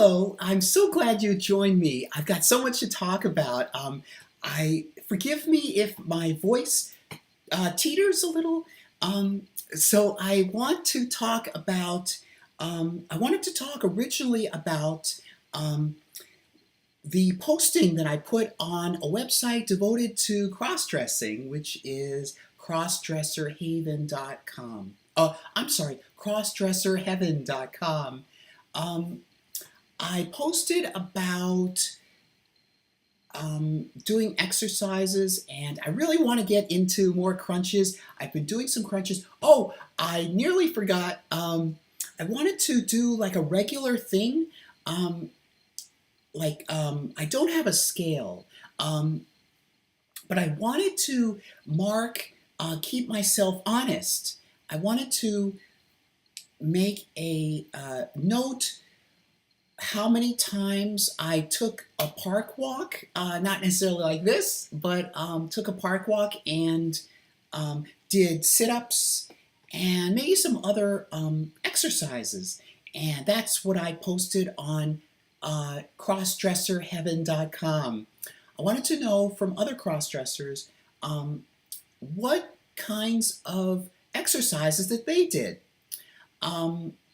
Hello, I'm so glad you joined me. I've got so much to talk about. I forgive me if my voice teeters a little. So I want to talk about. I wanted to talk originally about the posting that I put on a website devoted to cross-dressing, which is crossdresserhaven.com. Oh, I'm sorry, crossdresserheaven.com. Um, I posted about doing exercises, and I really want to get into more crunches. I've been doing some crunches. Oh, I nearly forgot. I wanted to do like a regular thing. Um, I don't have a scale, um, but I wanted to keep myself honest. I wanted to make a note how many times I took a park walk, not necessarily like this, but took a park walk and did sit-ups and maybe some other exercises. And that's what I posted on crossdresserheaven.com. I wanted to know from other crossdressers what kinds of exercises that they did.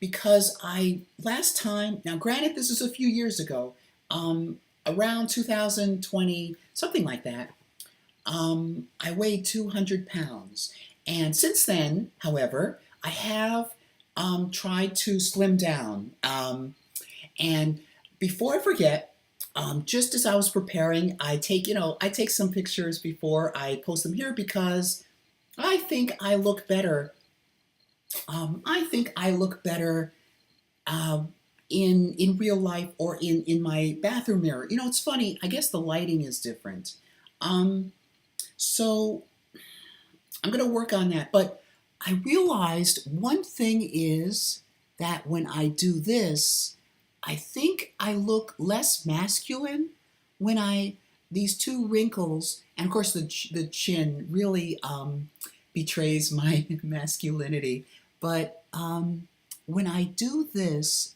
Because last time, now granted this is a few years ago, around 2020, something like that, I weighed 200 pounds. And since then, however, I have tried to slim down. And before I forget, just as I was preparing, I take some pictures before I post them here because I think I look better. I think I look better uh, in real life or in my bathroom mirror. You know, it's funny. I guess the lighting is different. Um, so I'm going to work on that. But I realized one thing is that when I do this, I think I look less masculine when these two wrinkles, and of course the chin really betrays my masculinity. But when I do this,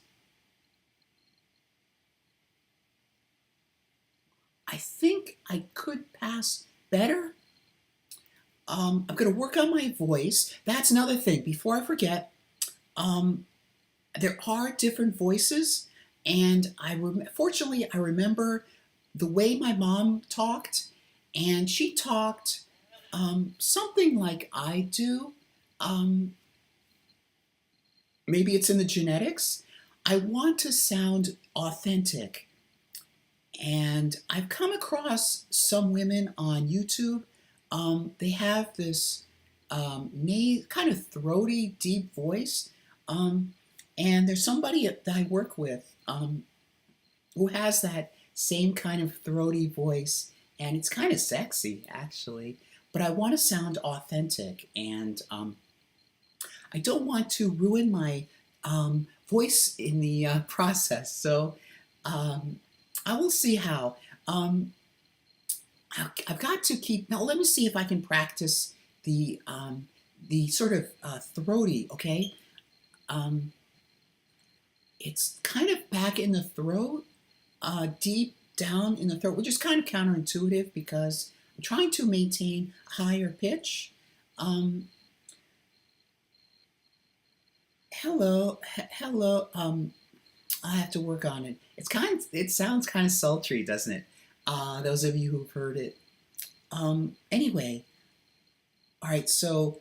I think I could pass better. I'm going to work on my voice. That's another thing. Before I forget, um, there are different voices, and fortunately I remember the way my mom talked, and she talked something like I do. Um, Maybe it's in the genetics. I want to sound authentic. And I've come across some women on YouTube. They have this kind of throaty, deep voice. Um, and there's somebody that I work with who has that same kind of throaty voice. And it's kind of sexy, actually. But I want to sound authentic. And I don't want to ruin my voice in the process. So um, I will see how. I've got to keep, now let me see if I can practice the sort of throaty, okay? Um, it's kind of back in the throat, deep down in the throat, which is kind of counterintuitive because I'm trying to maintain higher pitch. Um, hello. I have to work on it. It sounds kind of sultry, doesn't it? Those of you who've heard it. Anyway, all right. So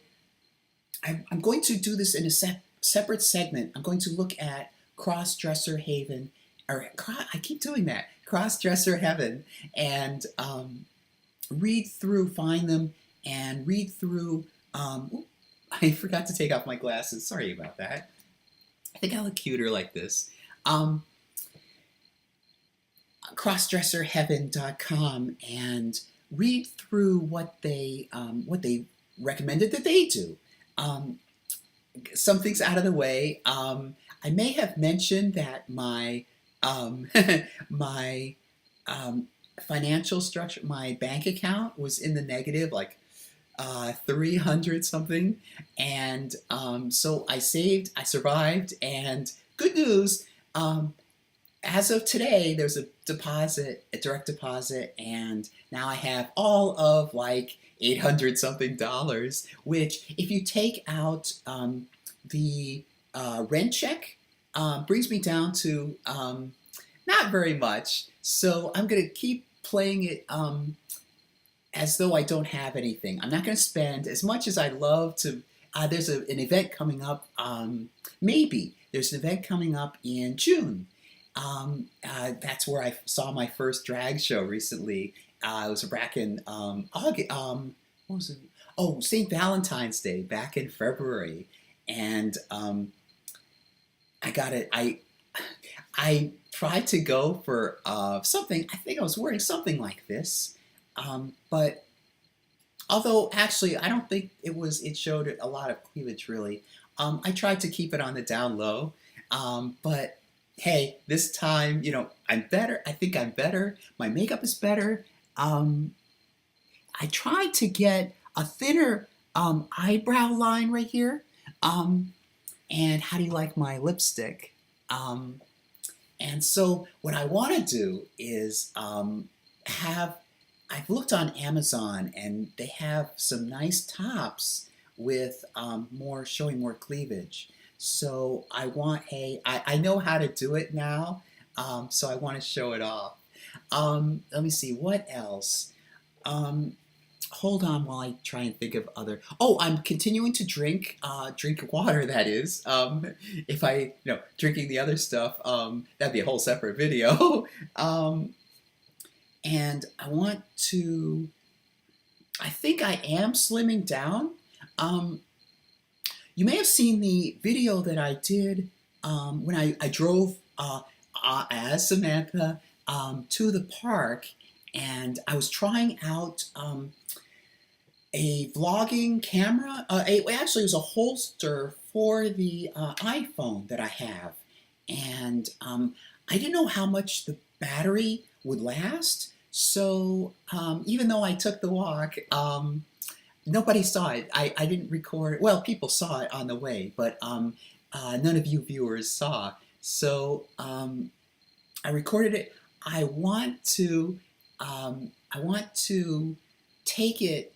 I'm going to do this in a separate segment. I'm going to look at Crossdresser Haven, I keep doing that. Crossdresser Heaven, and find them, and read through. I forgot to take off my glasses. Sorry about that. I think I look cuter like this. Um, crossdresserheaven.com and read through what they recommended that they do. Some things out of the way. I may have mentioned that my my financial structure, my bank account was in the negative, like 300 something, and so I saved, I survived, and good news. as of today, there's a deposit, a direct deposit, and now I have all of like 800 something dollars, which if you take out the rent check, brings me down to not very much. So I'm going to keep playing it as though I don't have anything. I'm not going to spend as much as I'd love to. There's an event coming up, maybe. There's an event coming up in June. That's where I saw my first drag show recently. It was back in August. What was it? Oh, St. Valentine's Day back in February, and I got it. I tried to go for something. I think I was wearing something like this, but although actually I don't think it was. It showed a lot of cleavage really. I tried to keep it on the down low, but hey, this time, I'm better. I think I'm better. My makeup is better. I tried to get a thinner eyebrow line right here. And how do you like my lipstick? And so what I want to do is I've looked on Amazon and they have some nice tops with showing more cleavage. So I know how to do it now, so I want to show it off. Let me see, what else? Hold on while I try and think of other. Oh, I'm continuing to drink water. That is, if I, drinking the other stuff, that'd be a whole separate video. And I think I am slimming down. You may have seen the video that I did when I drove as Samantha to the park, and I was trying out a vlogging camera. Actually, it was a holster for the iPhone that I have, and I didn't know how much the battery would last. So even though I took the walk, nobody saw it. I didn't record it. Well, people saw it on the way, but none of you viewers saw. So I recorded it. I want to take it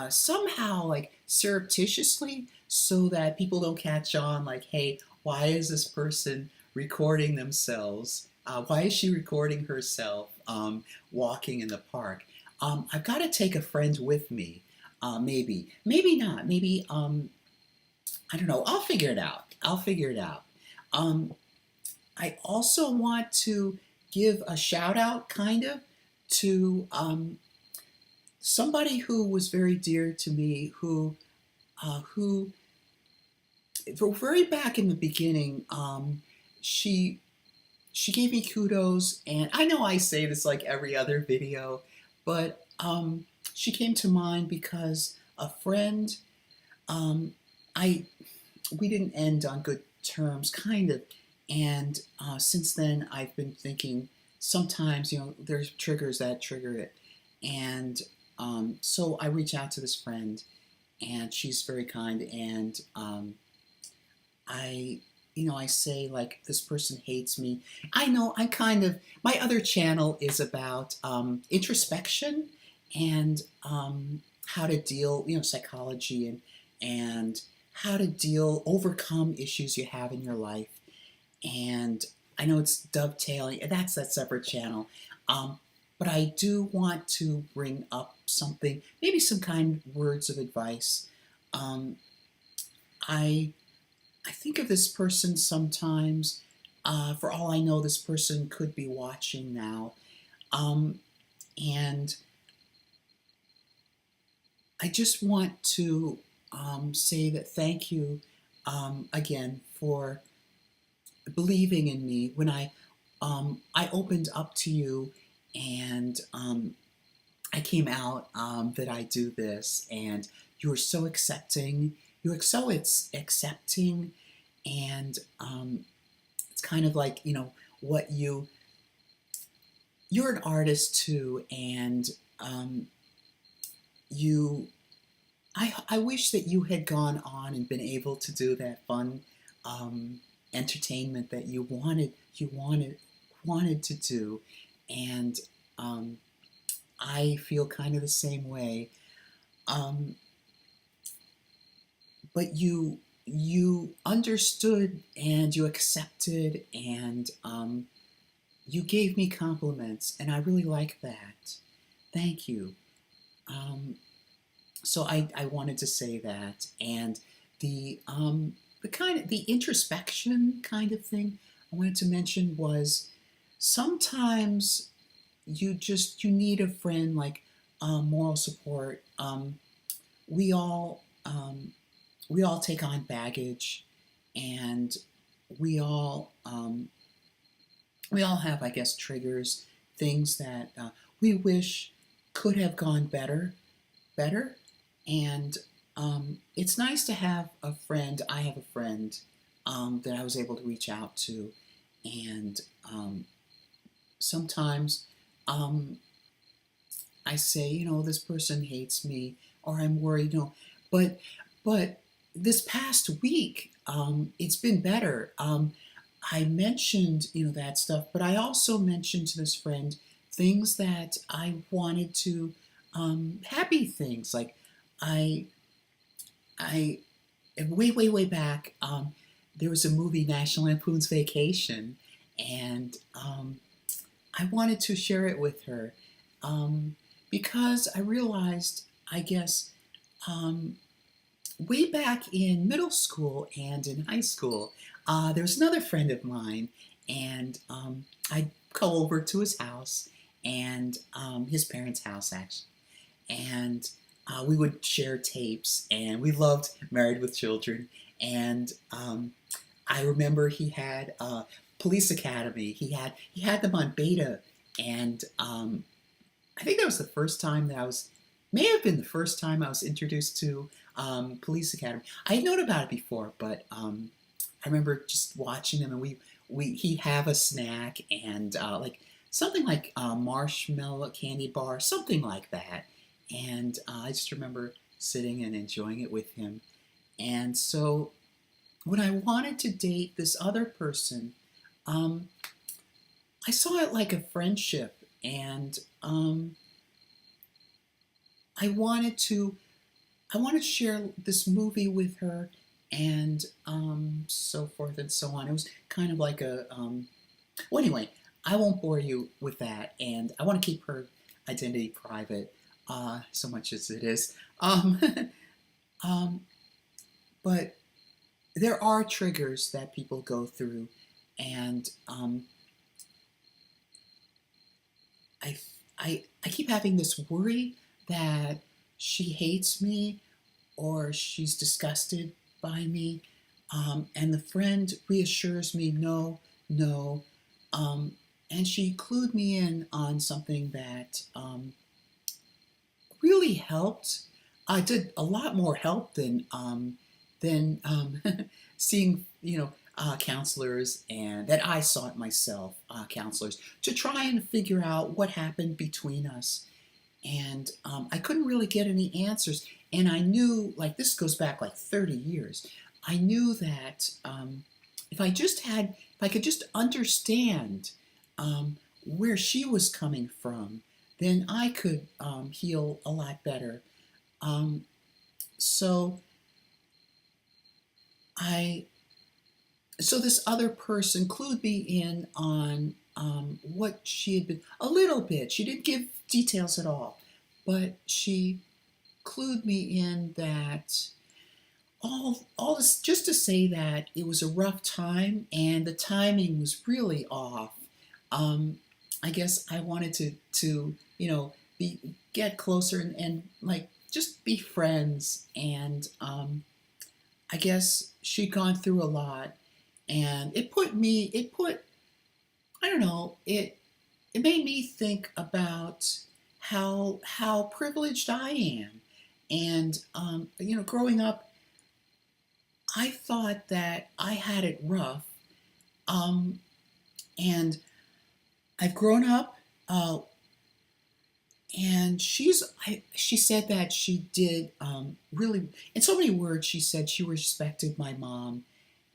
somehow like surreptitiously so that people don't catch on like, hey, why is this person recording themselves? Why is she recording herself walking in the park? I've got to take a friend with me. Maybe not. Maybe, I don't know. I'll figure it out. I also want to give a shout out kind of to somebody who was very dear to me, who very back in the beginning, she gave me kudos, and I know I say this like every other video, but she came to mind because a friend, we didn't end on good terms, kind of, and since then I've been thinking sometimes, there's triggers that trigger it, and so I reach out to this friend, and she's very kind, and I say like, this person hates me. I know my other channel is about introspection and how to deal, psychology and how to overcome issues you have in your life. And I know it's dovetailing, and that's that separate channel. But I do want to bring up something, maybe some kind words of advice. I think of this person sometimes. For all I know, this person could be watching now. And I just want to say that thank you again for believing in me when I opened up to you, and I came out that I do this, and you were so accepting. You're so accepting, and it's kind of like, what you're an artist too, and I wish that you had gone on and been able to do that fun entertainment that you wanted wanted to do, and um, I feel kind of the same way. Um, but you understood and you accepted and you gave me compliments, and I really like that. Thank you. Um, so I wanted to say that, and the kind of the introspection kind of thing I wanted to mention was sometimes you need a friend like moral support. We all we all take on baggage, and we all um, we all have, I guess, triggers, things that we wish could have gone better. And it's nice to have a friend. I have a friend that I was able to reach out to, and sometimes um, I say, this person hates me, or I'm worried, but but this past week, it's been better. I mentioned, that stuff, but I also mentioned to this friend things that I wanted to, happy things. Like I, I, way back, there was a movie, National Lampoon's Vacation, and I wanted to share it with her um, because I realized, I guess, um, way back in middle school and in high school, there was another friend of mine, and I'd go over to his house and his parents' house, actually, and we would share tapes, and we loved Married with Children. And I remember he had Police Academy. He had them on beta, and I think that was the first time that may have been the first time I was introduced to Police Academy. I had known about it before, but I remember just watching them, and he'd have a snack and like something like marshmallow candy bar, something like that. And I just remember sitting and enjoying it with him. And so when I wanted to date this other person, um, I saw it like a friendship, and I wanted to I wanted to share this movie with her, and so forth and so on. It was kind of like a well, anyway, I won't bore you with that, and I want to keep her identity private, so much as it is. Um, but there are triggers that people go through, and I, I keep having this worry that she hates me or she's disgusted by me. And the friend reassures me, no, no. And she clued me in on something that really helped. I did a lot more help than seeing, counselors, and that I sought myself, counselors, to try and figure out what happened between us. And I couldn't really get any answers. And I knew, like, this goes back like 30 years. I knew that if I could just understand where she was coming from, then I could heal a lot better. Um, so I, so this other person clued me in on what she had been, a little bit. She didn't give details at all, but she clued me in that all this, just to say that it was a rough time and the timing was really off. Um, I guess I wanted to be get closer and like just be friends, and I guess she'd gone through a lot, and it put I don't know, it made me think about how privileged I am. And growing up, I thought that I had it rough, um, and I've grown up. And she said that she did really, in so many words, she said she respected my mom,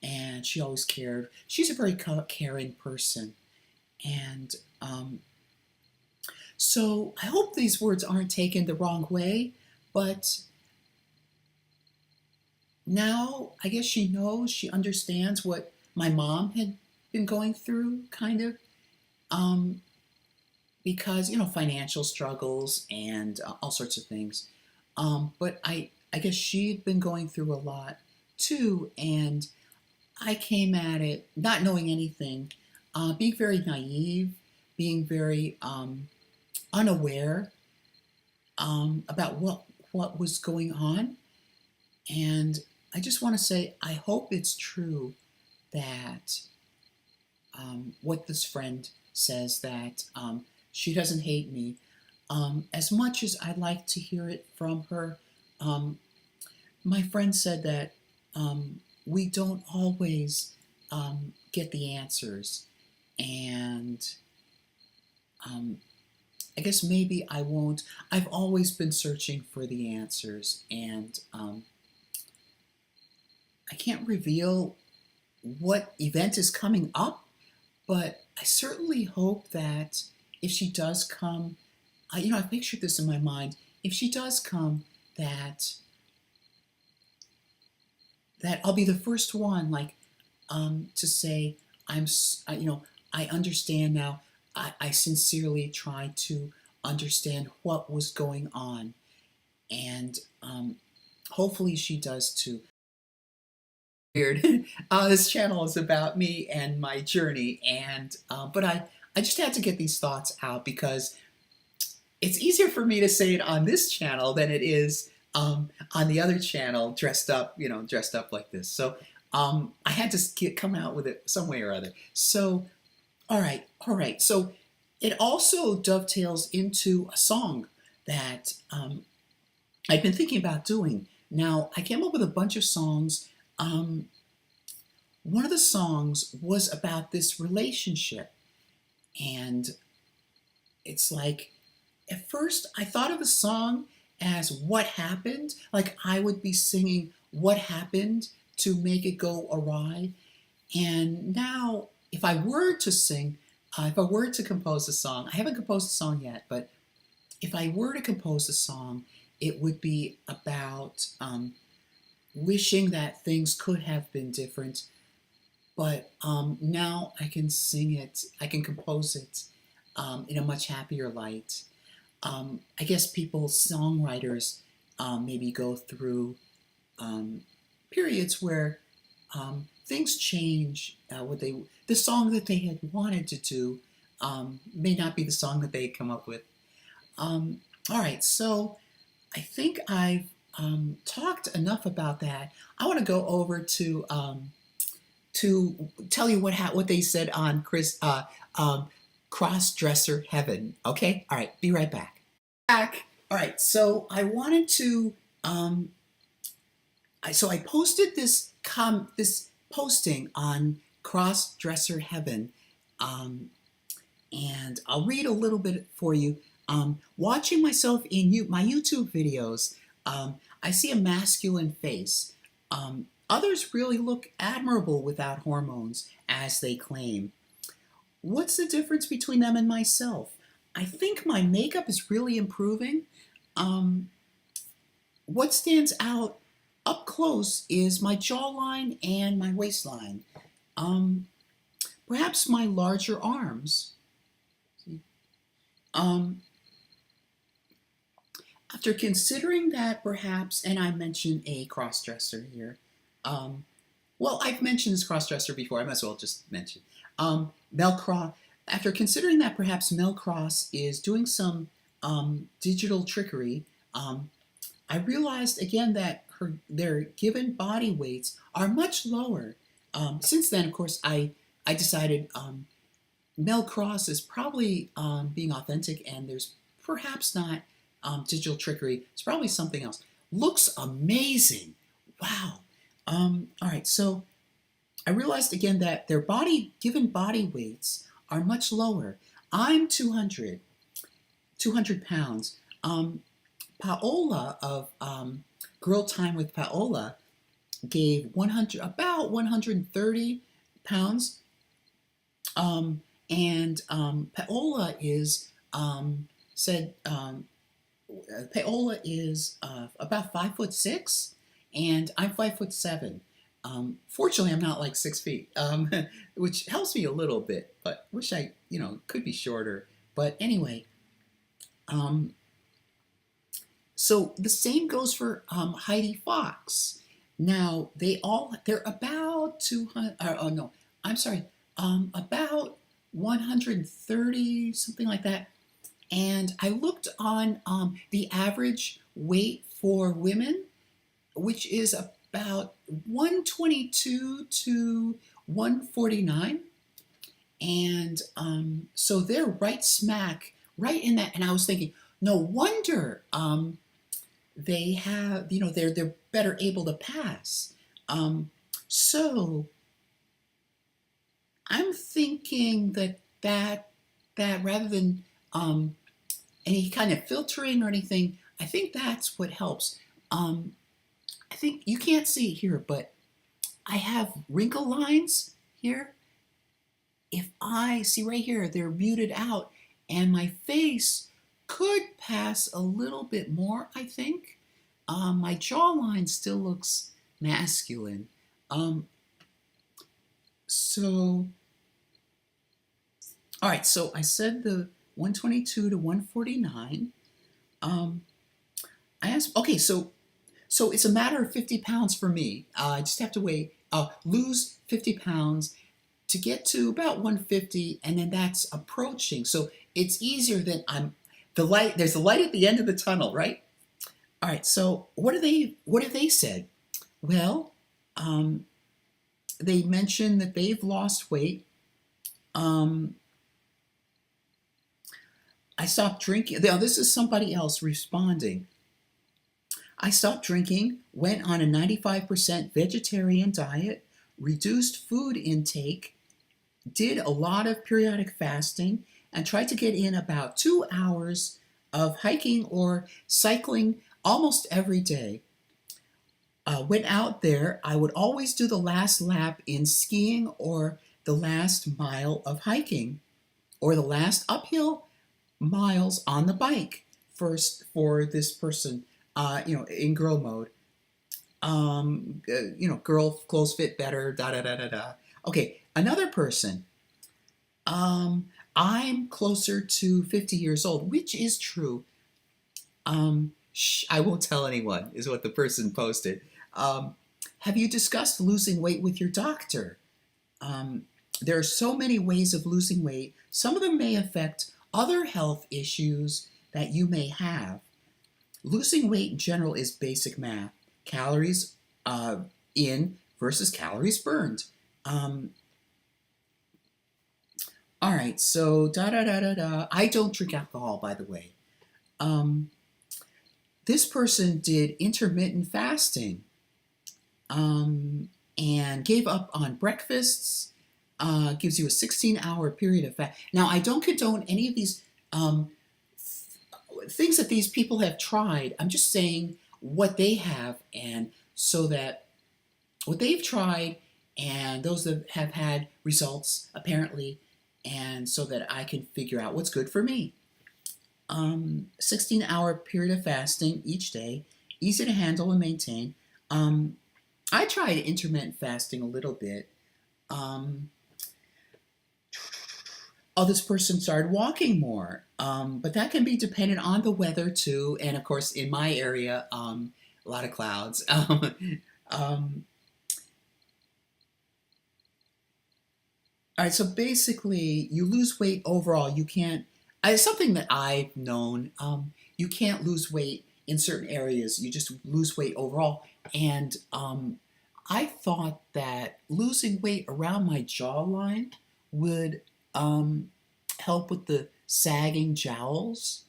and she always cared. She's a very caring person, And so I hope these words aren't taken the wrong way, but now I guess she knows, she understands what my mom had been going through, kind of, um, because, financial struggles and all sorts of things. But I guess she'd been going through a lot too, and I came at it not knowing anything, being very naive, being very unaware about what was going on. And I just want to say, I hope it's true that what this friend says, that she doesn't hate me. As much as I'd like to hear it from her, um, my friend said that we don't always get the answers. And um, I guess maybe I won't. I've always been searching for the answers, and I can't reveal what event is coming up, but I certainly hope that if she does come, I've pictured this in my mind. If she does come, that I'll be the first one, like, to say, I understand now. I sincerely tried to understand what was going on, and hopefully she does too. Weird. This channel is about me and my journey, and but I just had to get these thoughts out because it's easier for me to say it on this channel than it is on the other channel, dressed up, dressed up like this. So I had to come out with it some way or other. So all right. So it also dovetails into a song that I've been thinking about doing. Now, I came up with a bunch of songs. One of the songs was about this relationship, and it's like, at first I thought of the song as what happened, like I would be singing what happened to make it go awry. And now, if I were to sing, if I were to compose a song, I haven't composed a song yet, but if I were to compose a song, it would be about wishing that things could have been different, but now I can sing it, I can compose it in a much happier light. I guess songwriters, maybe go through periods where things change. The song that they had wanted to do may not be the song that they had come up with. All right, so I think I've talked enough about that. I want to go over to tell you what they said on Crossdresser Heaven. Okay, all right, be right back. All right, so I wanted to. I posted this posting on Crossdresser Heaven, and I'll read a little bit for you. Watching myself in my YouTube videos, I see a masculine face. Others really look admirable without hormones, as they claim. What's the difference between them and myself? I think my makeup is really improving. What stands out up close is my jawline and my waistline. Perhaps my larger arms. After considering that perhaps, and I mentioned a crossdresser here. Well, I've mentioned this crossdresser before. I might as well just mention. Mel Cross. After considering that perhaps Mel Cross is doing some digital trickery, I realized again that their given body weights are much lower. Since then, of course, I decided Mel Cross is probably being authentic, and there's perhaps not digital trickery. It's probably something else. Looks amazing. Wow. All right, so I realized again that their given body weights are much lower. I'm 200 pounds. Paola of Girl Time with Paola gave about 130 pounds. And Paola is said Paola is about 5'6", and I'm 5'7". Fortunately, I'm not like 6 feet, which helps me a little bit. But wish I, could be shorter. But anyway, um, so the same goes for Heidi Fox. Now they're about 200. Oh no, I'm sorry, about 130, something like that. And I looked on the average weight for women, which is about 122 to 149. And so they're right smack, right in that. And I was thinking, no wonder they have, they're better able to pass. So I'm thinking that rather than any kind of filtering or anything, I think that's what helps. I think you can't see it here, but I have wrinkle lines here. If I see right here, they're muted out, and my face could pass a little bit more, I think. My jawline still looks masculine. So, all right, so I said the 122 to 149. I asked, okay, so it's a matter of 50 pounds for me. I just have to lose 50 pounds to get to about 150, and then that's approaching. So it's easier than there's a light at the end of the tunnel, right? All right, so what have they said? Well, they mentioned that they've lost weight. I stopped drinking. Now, this is somebody else responding. I stopped drinking, went on a 95% vegetarian diet, reduced food intake, did a lot of periodic fasting, and tried to get in about 2 hours of hiking or cycling almost every day. Went out there, I would always do the last lap in skiing or the last mile of hiking or the last uphill miles on the bike first for this person, in girl mode. Girl clothes fit better, da da da da da. Okay, another person. I'm closer to 50 years old, which is true. I won't tell anyone, is what the person posted. Have you discussed losing weight with your doctor? There are so many ways of losing weight. Some of them may affect other health issues that you may have. Losing weight in general is basic math. Calories in versus calories burned. All right, so I don't drink alcohol, by the way. This person did intermittent fasting and gave up on breakfasts. Gives you a 16-hour period of fast. Now, I don't condone any of these things that these people have tried. I'm just saying what they have, and so that what they've tried and those that have had results, apparently, and so that I can figure out what's good for me. 16-hour period of fasting each day, easy to handle and maintain. I tried intermittent fasting a little bit. This person started walking more, but that can be dependent on the weather too, and of course in my area, a lot of clouds. All right, so basically, you lose weight overall. You can't. It's something that I've known. You can't lose weight in certain areas. You just lose weight overall. And I thought that losing weight around my jawline would help with the sagging jowls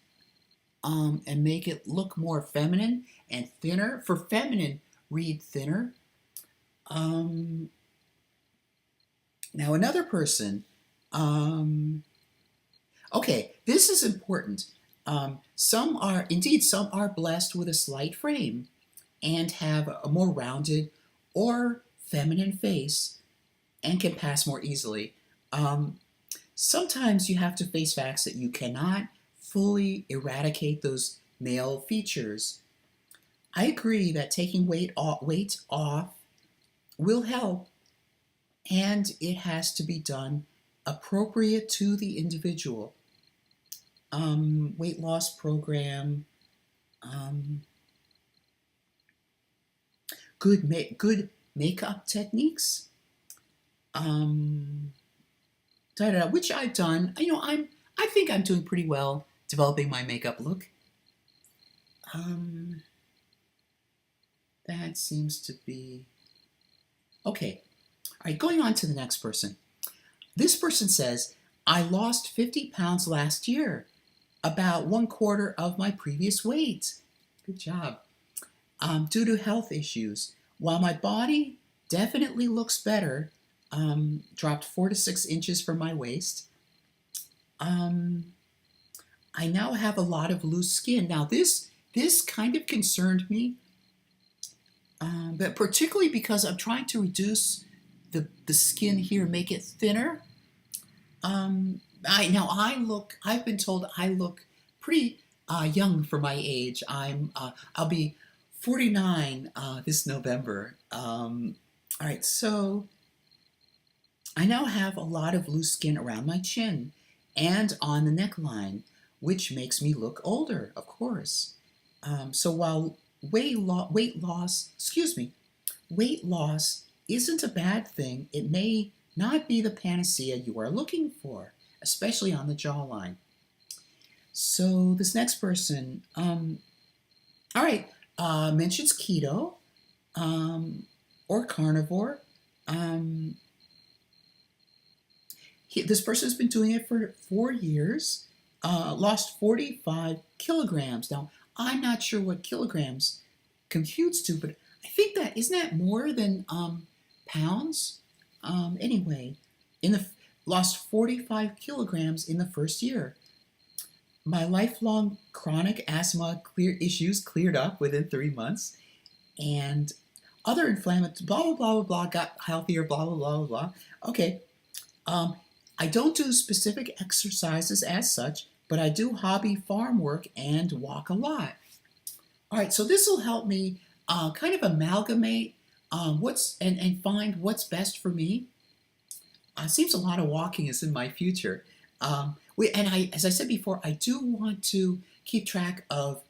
and make it look more feminine and thinner. For feminine, read thinner. Now another person, okay, this is important. Some are blessed with a slight frame and have a more rounded or feminine face and can pass more easily. sometimes you have to face facts that you cannot fully eradicate those male features. I agree that taking weight off will help, and it has to be done appropriate to the individual. Weight loss program, um, good makeup techniques, um, which I've done. I think I'm doing pretty well developing my makeup look. Um, that seems to be okay. All right, going on to the next person. This person says, I lost 50 pounds last year, about 1/4 of my previous weight. Good job. Due to health issues. While my body definitely looks better, dropped 4 to 6 inches from my waist. I now have a lot of loose skin. Now this kind of concerned me, but particularly because I'm trying to reduce the skin here, make it thinner. I've been told I look pretty young for my age. I'll be 49 this November. All right, so I now have a lot of loose skin around my chin and on the neckline, which makes me look older, of course. So while weight loss isn't a bad thing, it may not be the panacea you are looking for, especially on the jawline. So this next person, all right, mentions keto or carnivore. This person's been doing it for 4 years, lost 45 kilograms. Now, I'm not sure what kilograms computes to, but I think isn't that more than pounds? Anyway, lost 45 kilograms in the first year. My lifelong chronic asthma issues cleared up within 3 months, and other inflammatory blah blah blah blah blah got healthier, blah blah blah blah blah. Okay, I don't do specific exercises as such, but I do hobby farm work and walk a lot. All right, so this will help me kind of amalgamate and find what's best for me. Seems a lot of walking is in my future. As I said before, I do want to keep track of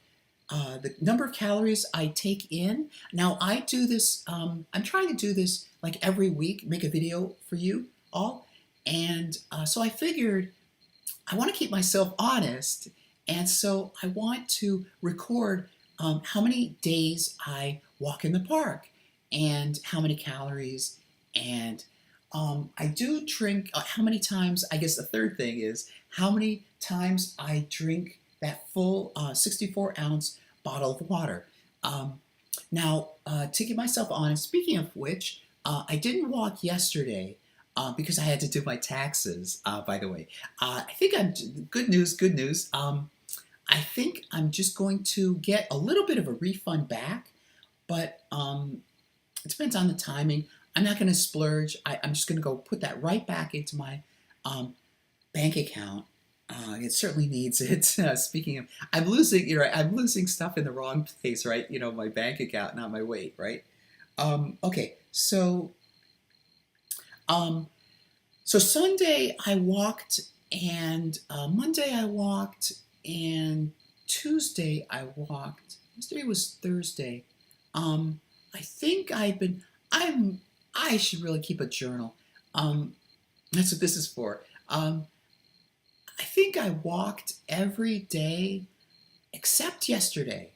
the number of calories I take in. Now I do this. I'm trying to do this like every week, make a video for you all, and so I figured I want to keep myself honest, and so I want to record how many days I walk in the park and how many calories, and I do drink, how many times, I guess the third thing is how many times I drink that full 64-ounce bottle of water. Now, to keep myself honest, speaking of which, I didn't walk yesterday because I had to do my taxes, by the way. I think good news. I think I'm just going to get a little bit of a refund back, but it depends on the timing. I'm not going to splurge. I'm just going to go put that right back into my bank account. It certainly needs it. Speaking of, I'm losing stuff in the wrong place, right? My bank account, not my weight, right? Okay, so Sunday I walked, and Monday I walked, and Tuesday I walked. Yesterday was Thursday. I think I should really keep a journal. That's what this is for. I think I walked every day except yesterday.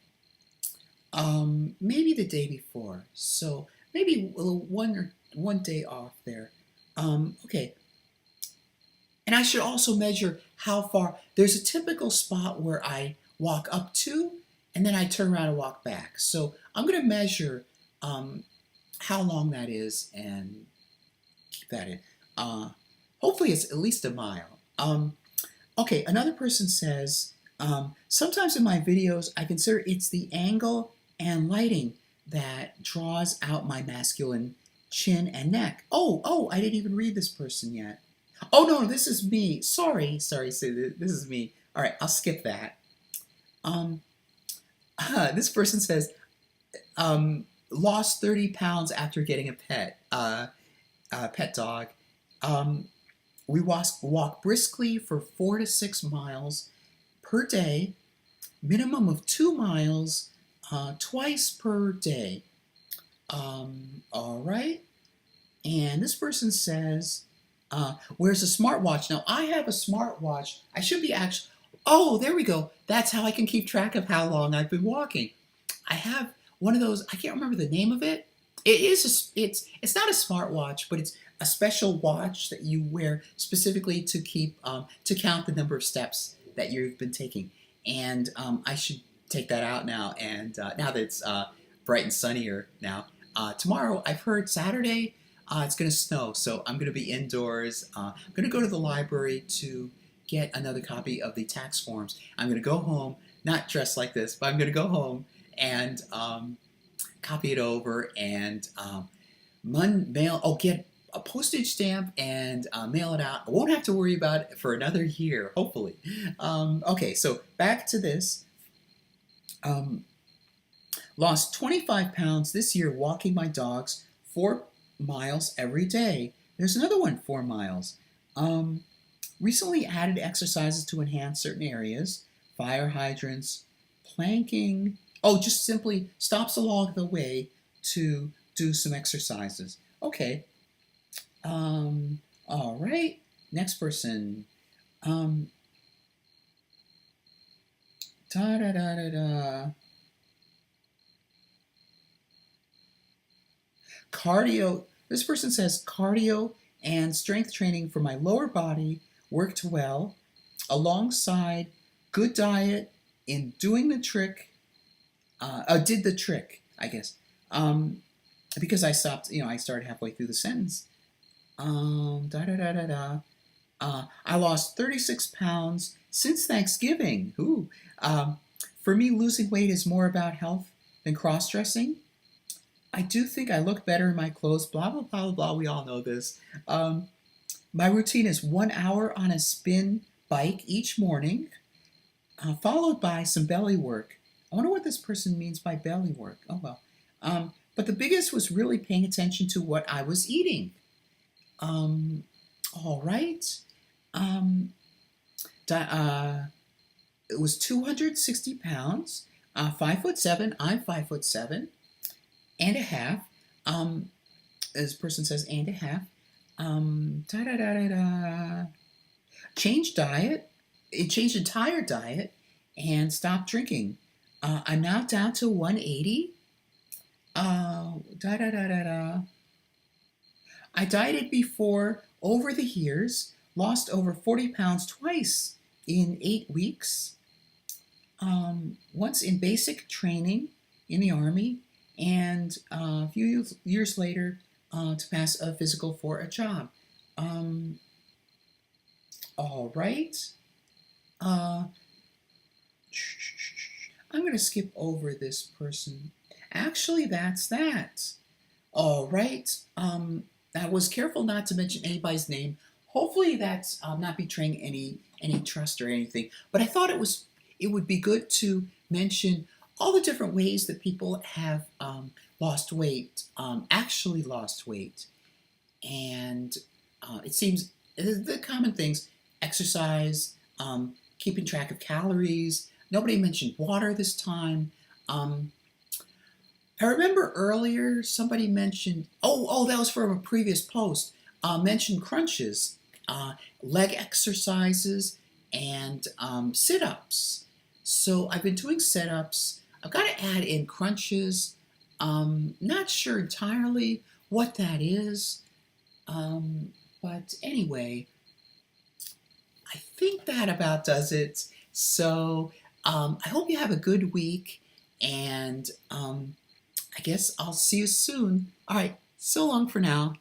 Maybe the day before. So maybe one day off there. Okay. And I should also measure how far. There's a typical spot where I walk up to, and then I turn around and walk back. So I'm going to measure how long that is and keep that in. Hopefully it's at least a mile. Okay, another person says, sometimes in my videos I consider it's the angle and lighting that draws out my masculine chin and neck. Oh, I didn't even read this person yet. Oh no, this is me. Sorry. So this is me. All right, I'll skip that. Um, this person says, lost 30 pounds after getting a pet dog. Um, we walk briskly for 4 to 6 miles per day, minimum of 2 miles twice per day. All right. And this person says, wears a smartwatch. Now, I have a smartwatch. I should be actually. Oh, there we go. That's how I can keep track of how long I've been walking. I have one of those. I can't remember the name of it. It is. It's not a smartwatch, but it's a special watch that you wear specifically to keep to count the number of steps that you've been taking. And I should take that out now. And now that it's bright and sunnier now, tomorrow I've heard Saturday it's going to snow, so I'm going to be indoors. I'm going to go to the library to get another copy of the tax forms. I'm going to go home, not dressed like this, but I'm going to go home and copy it over and mail. Oh, get a postage stamp and mail it out. I won't have to worry about it for another year, hopefully. Okay, so back to this. Lost 25 pounds this year walking my dogs 4 miles every day. There's another one, 4 miles. Recently added exercises to enhance certain areas, fire hydrants, planking. Oh, just simply stops along the way to do some exercises. Okay. All right. Next person. Da da da da da. Cardio. This person says cardio and strength training for my lower body worked well alongside good diet in doing the trick. Did the trick, I guess. Because I stopped, I started halfway through the sentence. Da da da da da. I lost 36 pounds since Thanksgiving. Ooh. For me, losing weight is more about health than cross-dressing. I do think I look better in my clothes, blah, blah, blah, blah. We all know this. My routine is 1 hour on a spin bike each morning, followed by some belly work. I wonder what this person means by belly work. Oh, well. But the biggest was really paying attention to what I was eating. All right. It was 260 pounds, 5'7". I'm 5'7" and a half. This person says and a half. Da da da da da. Changed diet. It changed entire diet and stopped drinking. I'm now down to 180. Da da da da da. I dieted before over the years, lost over 40 pounds twice in 8 weeks. Once in basic training in the Army, and a few years later to pass a physical for a job. All right. I'm going to skip over this person. Actually, that's that. All right. I was careful not to mention anybody's name. Hopefully, that's not betraying any trust or anything. But I thought it would be good to mention all the different ways that people have lost weight, actually lost weight. And it seems the common things: exercise, keeping track of calories. Nobody mentioned water this time. I remember earlier somebody mentioned, that was from a previous post, mentioned crunches, leg exercises, and sit-ups. So I've been doing sit-ups. I've got to add in crunches. Not sure entirely what that is. But anyway, I think that about does it. So I hope you have a good week, and I guess I'll see you soon. All right, so long for now.